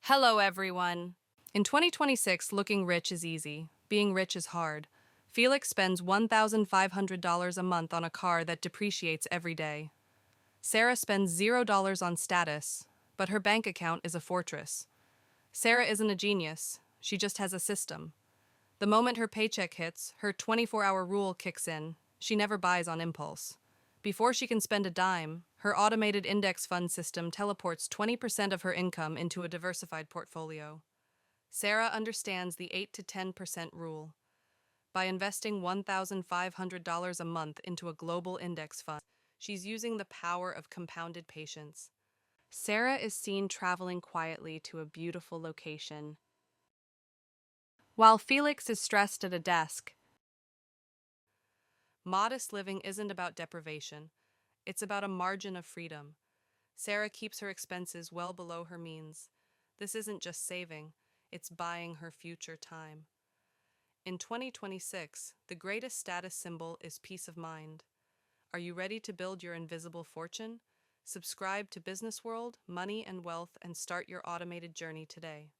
Hello, everyone. In 2026, looking rich is easy. Being rich is hard. Felix spends $1,500 a month on a car that depreciates every day. Sarah spends $0 on status, but her bank account is a fortress. Sarah isn't a genius, she just has a system. The moment her paycheck hits, her 24-hour rule kicks in. She never buys on impulse. Before she can spend a dime, her automated index fund system teleports 20% of her income into a diversified portfolio. Sarah understands the 8 to 10% rule. By investing $1,500 a month into a global index fund, she's using the power of compounded patience. Sarah is seen traveling quietly to a beautiful location, while Felix is stressed at a desk. Modest living isn't about deprivation, it's about a margin of freedom. Sarah keeps her expenses well below her means. This isn't just saving, it's buying her future time. In 2026, the greatest status symbol is peace of mind. Are you ready to build your invisible fortune? Subscribe to Business World, Money and Wealth, and start your automated journey today.